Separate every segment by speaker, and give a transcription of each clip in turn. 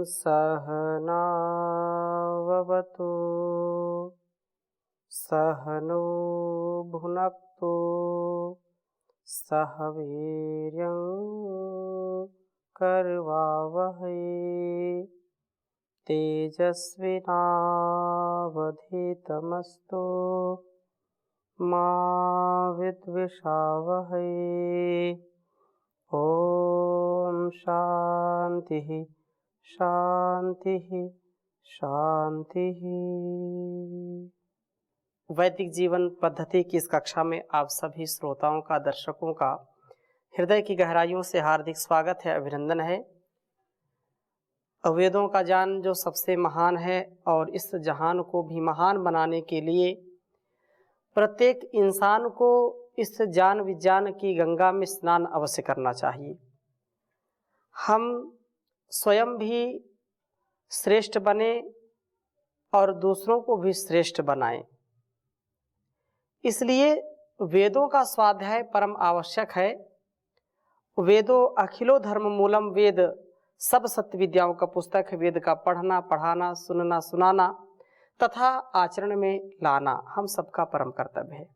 Speaker 1: सहनाववतु सहनो भुनक्तु सह वीर्यं करवावहै तेजस्विनावधीतमस्तु मा विद्विषावहै। ओम शांति शांति शांति। वैदिक जीवन पद्धति की इस कक्षा में आप सभी श्रोताओं का, दर्शकों का हृदय की गहराइयों से हार्दिक स्वागत है, अभिनंदन है। वेदों का ज्ञान जो सबसे महान है और इस जहान को भी महान बनाने के लिए प्रत्येक इंसान को इस ज्ञान विज्ञान की गंगा में स्नान अवश्य करना चाहिए। हम स्वयं भी श्रेष्ठ बने और दूसरों को भी श्रेष्ठ बनाएं। इसलिए वेदों का स्वाध्याय परम आवश्यक है। वेदो अखिलो धर्म मूलम, वेद सब सत्य विद्याओं का पुस्तक है। वेद का पढ़ना, पढ़ाना, सुनना, सुनाना तथा आचरण में लाना हम सबका परम कर्तव्य है।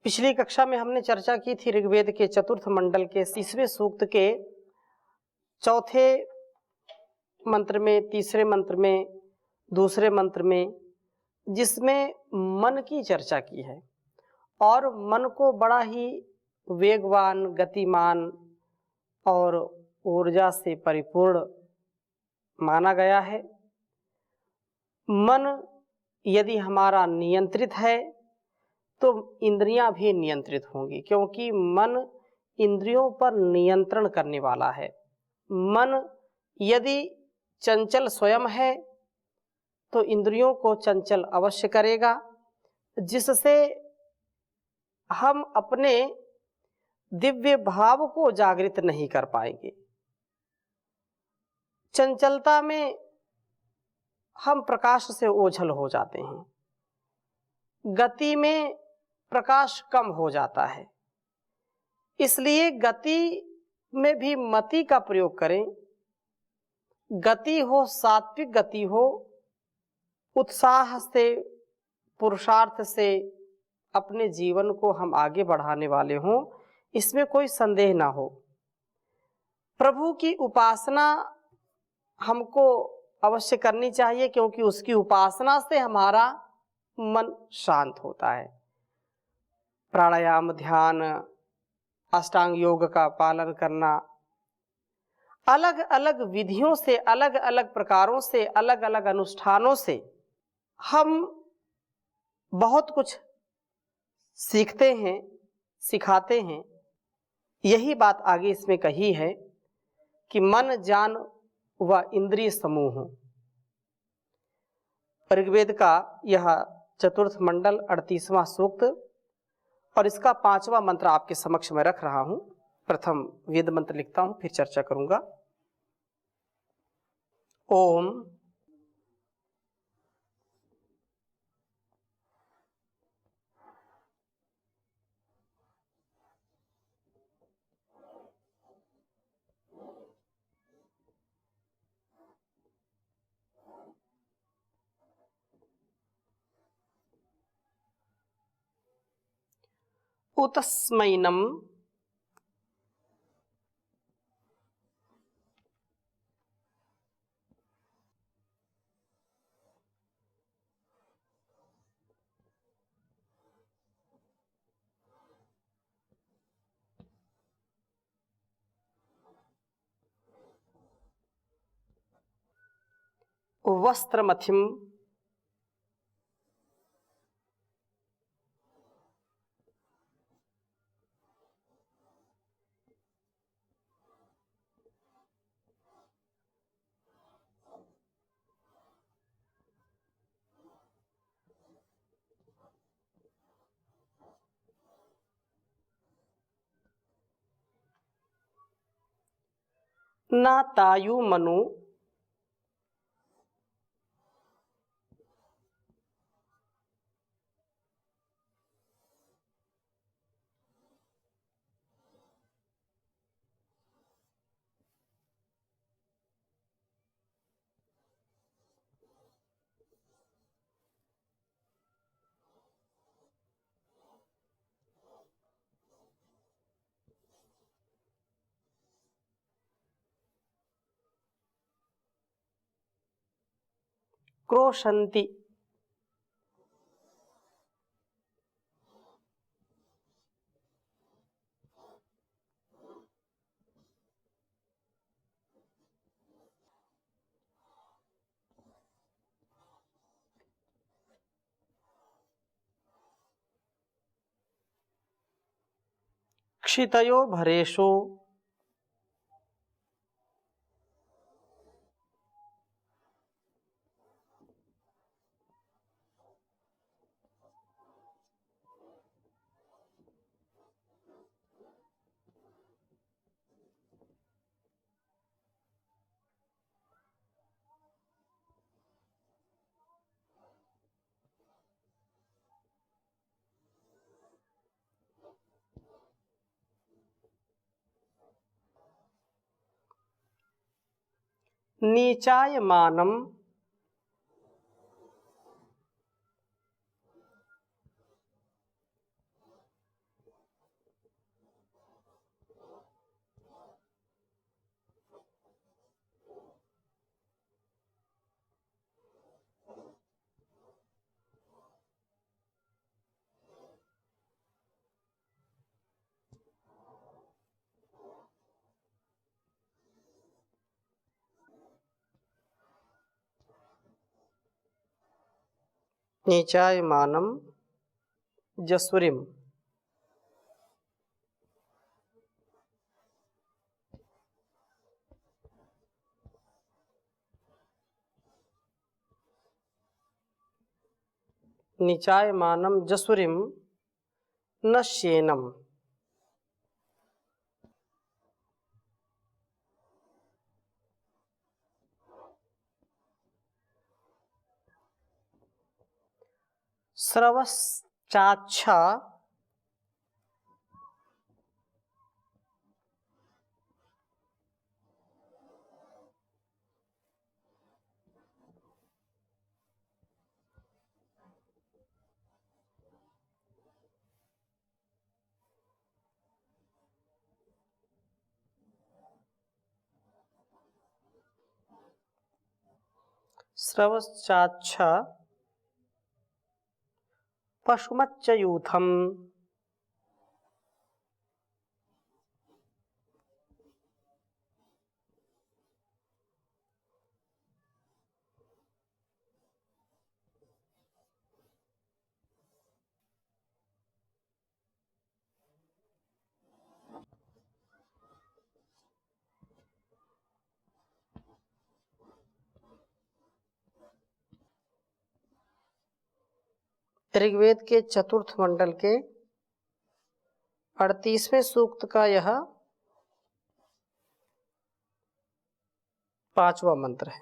Speaker 1: पिछली कक्षा में हमने चर्चा की थी ऋग्वेद के चतुर्थ मंडल के 30वें सूक्त के चौथे मंत्र में, तीसरे मंत्र में, दूसरे मंत्र में, जिसमें मन की चर्चा की है और मन को बड़ा ही वेगवान, गतिमान और ऊर्जा से परिपूर्ण माना गया है। मन यदि हमारा नियंत्रित है तो इंद्रियां भी नियंत्रित होंगी, क्योंकि मन इंद्रियों पर नियंत्रण करने वाला है। मन यदि चंचल स्वयं है तो इंद्रियों को चंचल अवश्य करेगा, जिससे हम अपने दिव्य भाव को जागृत नहीं कर पाएंगे। चंचलता में हम प्रकाश से ओझल हो जाते हैं, गति में प्रकाश कम हो जाता है। इसलिए गति में भी मति का प्रयोग करें। गति हो, सात्विक गति हो, उत्साह से, पुरुषार्थ से अपने जीवन को हम आगे बढ़ाने वाले हों, इसमें कोई संदेह ना हो। प्रभु की उपासना हमको अवश्य करनी चाहिए, क्योंकि उसकी उपासना से हमारा मन शांत होता है। प्राणायाम, ध्यान, अष्टांग योग का पालन करना, अलग अलग विधियों से, अलग अलग प्रकारों से, अलग अलग अनुष्ठानों से हम बहुत कुछ सीखते हैं, सिखाते हैं। यही बात आगे इसमें कही है कि मन, ज्ञान व इंद्रिय समूह। ऋग्वेद का यह चतुर्थ मंडल 38वां सूक्त और इसका 5वां मंत्र आपके समक्ष में रख रहा हूं। प्रथम वेद मंत्र लिखता हूं, फिर चर्चा करूंगा। ओम उतस्मैनम वस्त्रमथिम न तायु मनु क्रोशन्ति। क्षितयो भरेषु नीचायमानं नीचायमानं जसुरिम। नीचायमानं जसुरिम नश्येनम्। स्रवश्चाच्छा स्रवश्चाच्छा पशुमच्चयूथम्। ऋग्वेद के चतुर्थ मंडल के 38वें सूक्त का यह 5वां मंत्र है।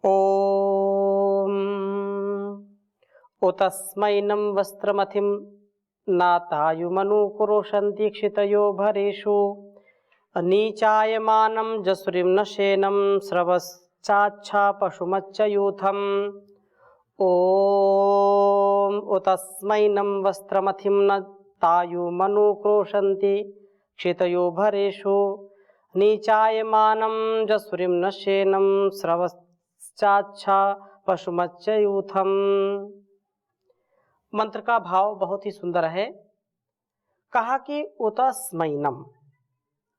Speaker 1: ओम उतस्मैनं वस्त्रमथिं नातायुमनुक्रोशन्ति क्षितयो भरेषु नीचायमानं जसुरिं नशेनं स्रवश्चाच्छा पशुमच्चयूथम्। ओम उतस्मैनं वस्त्रमथिं नातायुमनुक्रोशन्ति क्षितयो भरेषु नीचायमानं जसुरिं नशेनं स्रवश्चाच्छा पशुमच्चयूथम्। मंत्र का भाव बहुत ही सुंदर है। कहा कि उतस्मैनं,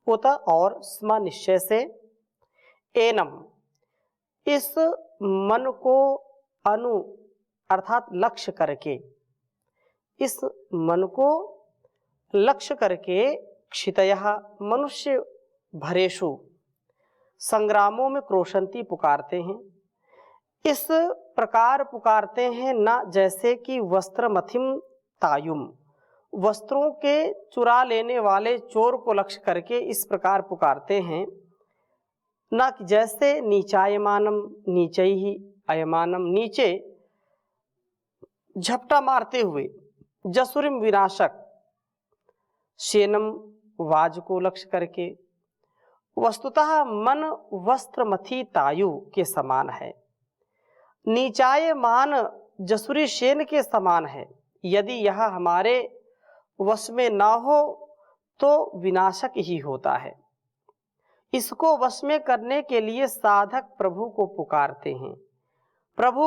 Speaker 1: उत और स्म निश्चय से, एनम इस मन को अनु अर्थात लक्ष्य करके, इस मन को लक्ष्य करके क्षितयः मनुष्य भरेषु संग्रामों में क्रोशंती पुकारते हैं। इस प्रकार पुकारते हैं न जैसे कि वस्त्रमथिम तायुम, वस्त्रों के चुरा लेने वाले चोर को लक्ष्य करके इस प्रकार पुकारते हैं, न जैसे नीचायमानम नीचे ही, अयमानम नीचे झपटा मारते हुए, जसुरिम विनाशक, शेनम वाज को लक्ष्य करके। वस्तुतः मन वस्त्रमथी तायु के समान है, नीचायमान जसुरी शेन के समान है। यदि यह हमारे वश में ना हो तो विनाशक ही होता है। इसको वश में करने के लिए साधक प्रभु को पुकारते हैं। प्रभु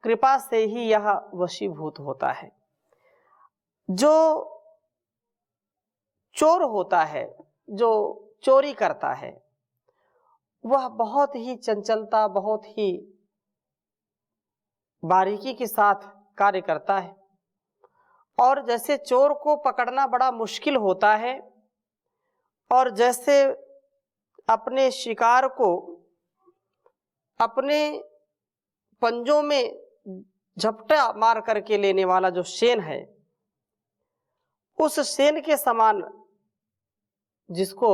Speaker 1: कृपा से ही यह वशीभूत होता है। जो चोर होता है, जो चोरी करता है, वह बहुत ही चंचलता, बहुत ही बारीकी के साथ कार्य करता है। और जैसे चोर को पकड़ना बड़ा मुश्किल होता है, और जैसे अपने शिकार को अपने पंजों में झपटा मार करके लेने वाला जो शेन है, उस शेन के समान जिसको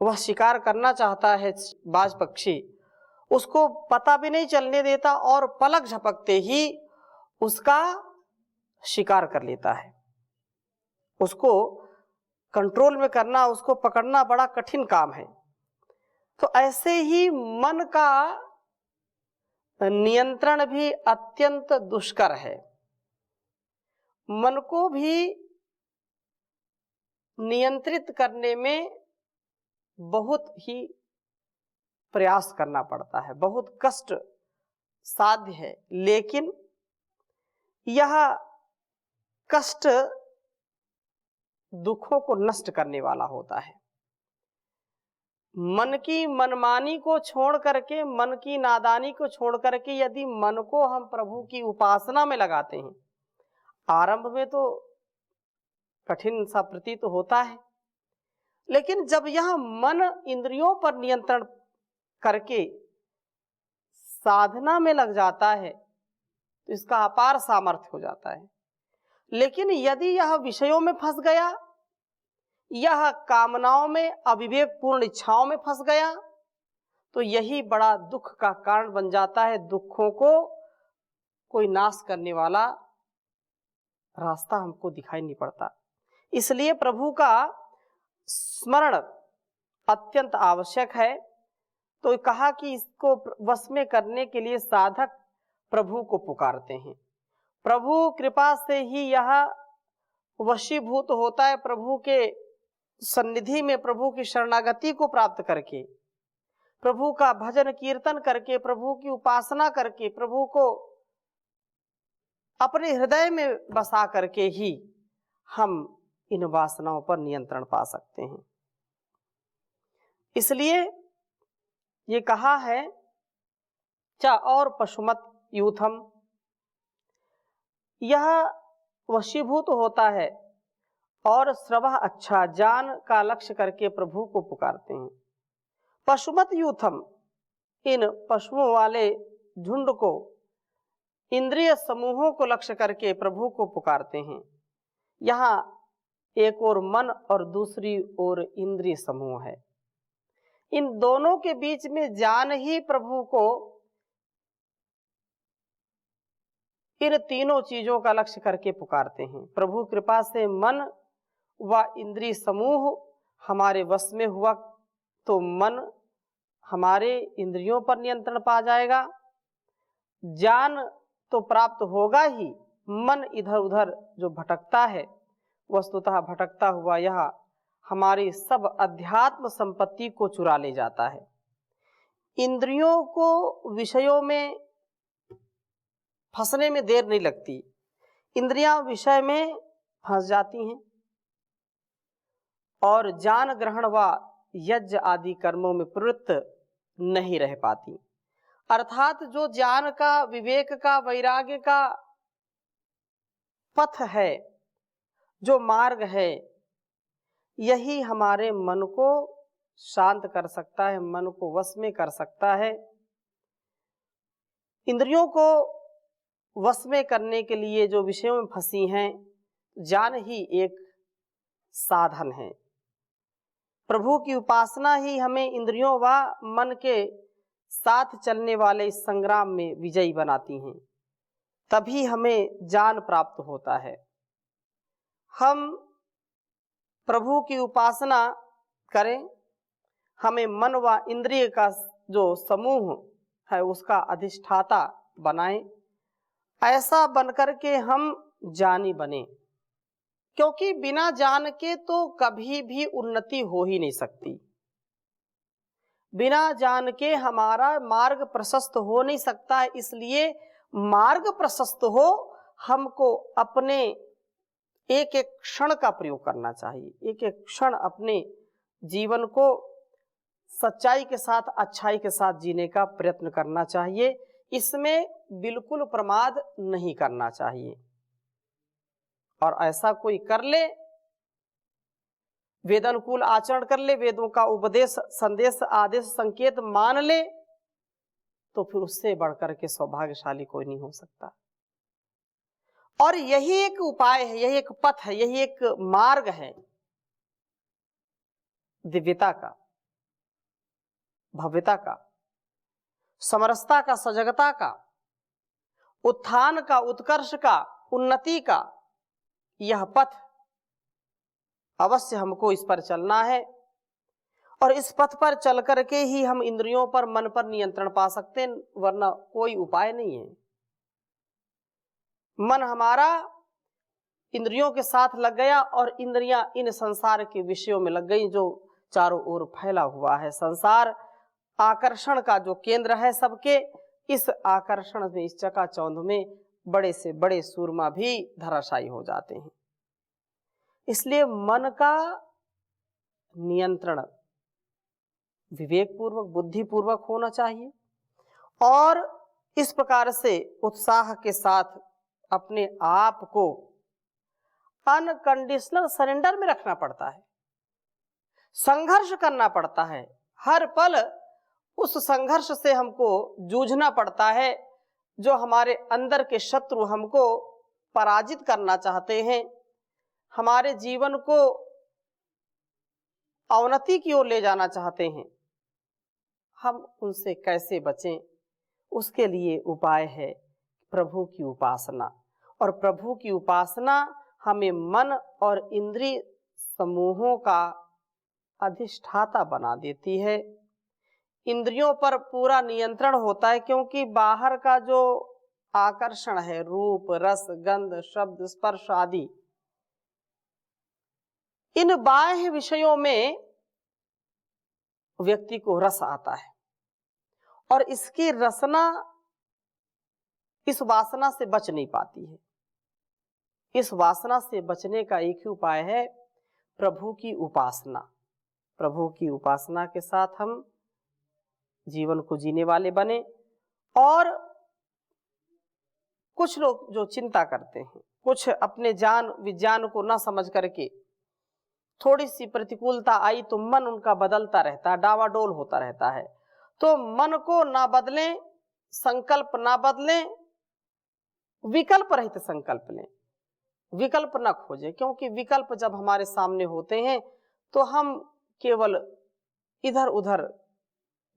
Speaker 1: वह शिकार करना चाहता है बाज पक्षी, उसको पता भी नहीं चलने देता और पलक झपकते ही उसका शिकार कर लेता है। उसको कंट्रोल में करना, उसको पकड़ना बड़ा कठिन काम है। तो ऐसे ही मन का नियंत्रण भी अत्यंत दुष्कर है। मन को भी नियंत्रित करने में बहुत ही प्रयास करना पड़ता है, बहुत कष्ट साध्य है, लेकिन यह कष्ट दुखों को नष्ट करने वाला होता है। मन की मनमानी को छोड़ करके, मन की नादानी को छोड़ करके यदि मन को हम प्रभु की उपासना में लगाते हैं, आरंभ में तो कठिन सा प्रतीत होता है, लेकिन जब यह मन इंद्रियों पर नियंत्रण करके साधना में लग जाता है तो इसका अपार सामर्थ्य हो जाता है। लेकिन यदि यह विषयों में फंस गया, यह कामनाओं में, अविवेक पूर्ण इच्छाओं में फंस गया, तो यही बड़ा दुख का कारण बन जाता है। दुखों को कोई नाश करने वाला रास्ता हमको दिखाई नहीं पड़ता। इसलिए प्रभु का स्मरण अत्यंत आवश्यक है। तो कहा कि इसको वश में करने के लिए साधक प्रभु को पुकारते हैं। प्रभु कृपा से ही यह वशीभूत होता है। प्रभु के सन्निधि में, प्रभु की शरणागति को प्राप्त करके, प्रभु का भजन कीर्तन करके, प्रभु की उपासना करके, प्रभु को अपने हृदय में बसा करके ही हम इन वासनाओं पर नियंत्रण पा सकते हैं। इसलिए ये कहा है चा और पशुमत यूथम, यह वशीभूत होता है और श्रवः अच्छा, जान का लक्ष्य करके प्रभु को पुकारते हैं। पशुमत यूथम, इन पशुओं वाले झुंड को, इंद्रिय समूहों को लक्ष्य करके प्रभु को पुकारते हैं। यहाँ एक ओर मन और दूसरी ओर इंद्रिय समूह है। इन दोनों के बीच में जान ही प्रभु को इन तीनों चीजों का लक्ष्य करके पुकारते हैं। प्रभु कृपा से मन व इंद्रिय समूह हमारे वश में हुआ तो मन हमारे इंद्रियों पर नियंत्रण पा जाएगा, ज्ञान तो प्राप्त होगा ही। मन इधर उधर जो भटकता है, वस्तुतः भटकता हुआ यह हमारी सब अध्यात्म संपत्ति को चुरा ले जाता है। इंद्रियों को विषयों में फंसने में देर नहीं लगती, इंद्रियां विषय में फंस जाती हैं और ज्ञान ग्रहण व यज्ञ आदि कर्मों में प्रवृत्त नहीं रह पाती। अर्थात जो ज्ञान का, विवेक का, वैराग्य का पथ है, जो मार्ग है, यही हमारे मन को शांत कर सकता है, मन को वश में कर सकता है। इंद्रियों को वश में करने के लिए जो विषयों में फंसी हैं, ज्ञान ही एक साधन है। प्रभु की उपासना ही हमें इंद्रियों व मन के साथ चलने वाले इस संग्राम में विजयी बनाती हैं, तभी हमें ज्ञान प्राप्त होता है। हम प्रभु की उपासना करें, हमें मन व इंद्रिय का जो समूह है उसका अधिष्ठाता बनाएं, ऐसा बनकर के हम ज्ञानी बने, क्योंकि बिना ज्ञान के तो कभी भी उन्नति हो ही नहीं सकती। बिना ज्ञान के हमारा मार्ग प्रशस्त हो नहीं सकता है। इसलिए मार्ग प्रशस्त हो, हमको अपने एक एक क्षण का प्रयोग करना चाहिए। एक एक क्षण अपने जीवन को सच्चाई के साथ, अच्छाई के साथ जीने का प्रयत्न करना चाहिए। इसमें बिल्कुल प्रमाद नहीं करना चाहिए। और ऐसा कोई कर ले, वेदानुकूल आचरण कर ले, वेदों का उपदेश, संदेश, आदेश, संकेत मान ले, तो फिर उससे बढ़कर के सौभाग्यशाली कोई नहीं हो सकता। और यही एक उपाय है, यही एक पथ है, यही एक मार्ग है दिव्यता का, भव्यता का, समरसता का, सजगता का, उत्थान का, उत्कर्ष का, उन्नति का। यह पथ अवश्य हमको इस पर चलना है, और इस पथ पर चल करके ही हम इंद्रियों पर, मन पर नियंत्रण पा सकते हैं, वरना कोई उपाय नहीं है। मन हमारा इंद्रियों के साथ लग गया और इंद्रियां इन संसार के विषयों में लग गई, जो चारों ओर फैला हुआ है। संसार आकर्षण का जो केंद्र है सबके, इस आकर्षण में, इस चकाचौंध में बड़े से बड़े सूरमा भी धराशायी हो जाते हैं। इसलिए मन का नियंत्रण विवेक पूर्वक, बुद्धि पूर्वक होना चाहिए, और इस प्रकार से उत्साह के साथ अपने आप को अनकंडीशनल सरेंडर में रखना पड़ता है। संघर्ष करना पड़ता है, हर पल उस संघर्ष से हमको जूझना पड़ता है। जो हमारे अंदर के शत्रु हमको पराजित करना चाहते हैं, हमारे जीवन को अवनति की ओर ले जाना चाहते हैं, हम उनसे कैसे बचें? उसके लिए उपाय है प्रभु की उपासना। और प्रभु की उपासना हमें मन और इंद्रिय समूहों का अधिष्ठाता बना देती है। इंद्रियों पर पूरा नियंत्रण होता है, क्योंकि बाहर का जो आकर्षण है, रूप, रस, गंध, शब्द, स्पर्श आदि, इन बाह्य विषयों में व्यक्ति को रस आता है, और इसकी रसना इस वासना से बच नहीं पाती है। इस वासना से बचने का एक ही उपाय है प्रभु की उपासना। प्रभु की उपासना के साथ हम जीवन को जीने वाले बने। और कुछ लोग जो चिंता करते हैं, कुछ अपने जान विज्ञान को ना समझ करके, थोड़ी सी प्रतिकूलता आई तो मन उनका बदलता रहता है, डावाडोल होता रहता है। तो मन को ना बदलें, संकल्प ना बदलें, विकल्प रहित संकल्प लें, विकल्प ना खोजें। क्योंकि विकल्प जब हमारे सामने होते हैं तो हम केवल इधर उधर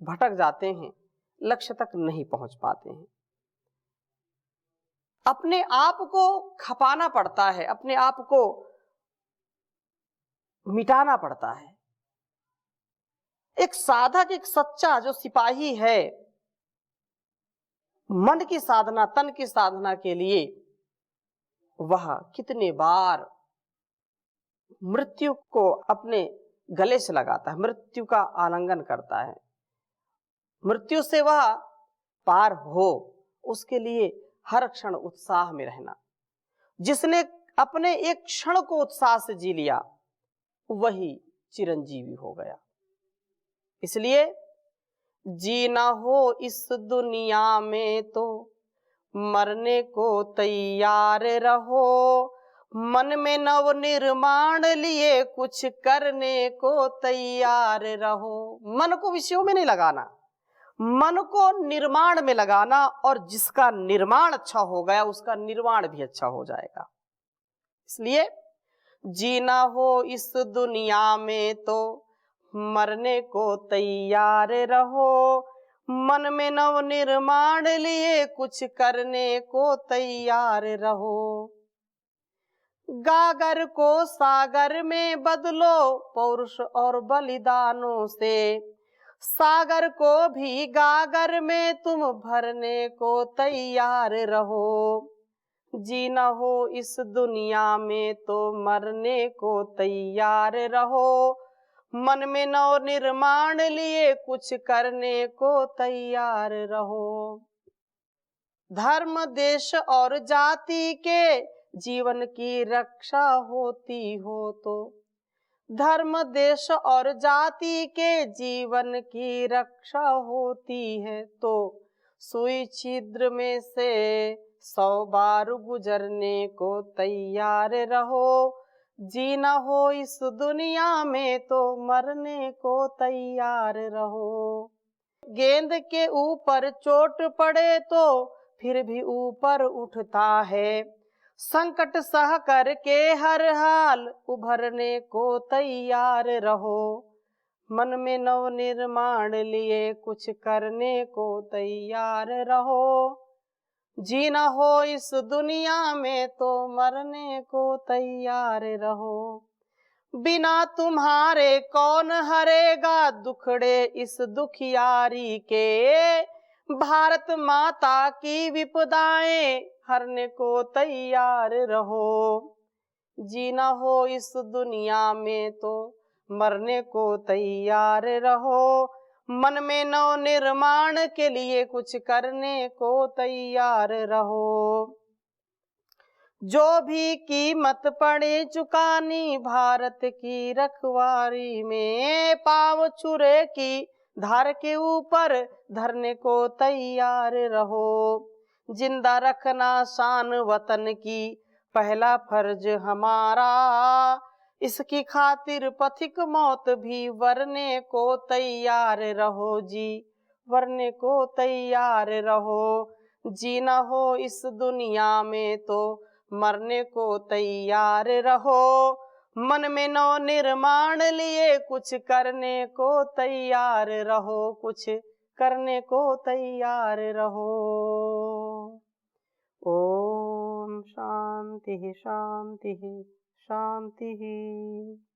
Speaker 1: भटक जाते हैं, लक्ष्य तक नहीं पहुंच पाते हैं। अपने आप को खपाना पड़ता है, अपने आप को मिटाना पड़ता है। एक साधक, एक सच्चा जो सिपाही है, मन की साधना, तन की साधना के लिए वह कितने बार मृत्यु को अपने गले से लगाता है, मृत्यु का आलिंगन करता है। मृत्यु से वह पार हो, उसके लिए हर क्षण उत्साह में रहना। जिसने अपने एक क्षण को उत्साह से जी लिया, वही चिरंजीवी हो गया। इसलिए जीना हो इस दुनिया में तो मरने को तैयार रहो। मन में नव निर्माण लिए कुछ करने को तैयार रहो। मन को विषयों में नहीं लगाना, मन को निर्माण में लगाना, और जिसका निर्माण अच्छा हो गया उसका निर्वाण भी अच्छा हो जाएगा। इसलिए जीना हो इस दुनिया में तो मरने को तैयार रहो। मन में नव निर्माण लिए कुछ करने को तैयार रहो। गागर को सागर में बदलो पौरुष और बलिदानों से। सागर को भी गागर में तुम भरने को तैयार रहो। जीना हो इस दुनिया में तो मरने को तैयार रहो। मन में नव निर्माण लिए कुछ करने को तैयार रहो। धर्म देश और जाति के जीवन की रक्षा होती हो तो, धर्म देश और जाति के जीवन की रक्षा होती है तो, सुई छिद्र में से 100 बार गुजरने को तैयार रहो। जीना हो इस दुनिया में तो मरने को तैयार रहो। गेंद के ऊपर चोट पड़े तो फिर भी ऊपर उठता है। संकट सह करके हर हाल उभरने को तैयार रहो। मन में नव निर्माण लिए कुछ करने को तैयार रहो। जीना हो इस दुनिया में तो मरने को तैयार रहो। बिना तुम्हारे कौन हरेगा दुखड़े इस दुखियारी के। भारत माता की विपदाएं हरने को तैयार रहो। जीना हो इस दुनिया में तो मरने को तैयार रहो। मन में नव निर्माण के लिए कुछ करने को तैयार रहो। जो भी कीमत पड़े चुकानी भारत की रखवारी में, पाँव छुरे की धार के ऊपर धरने को तैयार रहो। जिंदा रखना शान वतन की पहला फर्ज हमारा, इसकी खातिर पथिक मौत भी वरने को तैयार रहो जी, वरने को तैयार रहो। जीना हो इस दुनिया में तो मरने को तैयार रहो। मन में नव निर्माण लिए कुछ करने को तैयार रहो, कुछ करने को तैयार रहो। ओम शांति शांति शांति।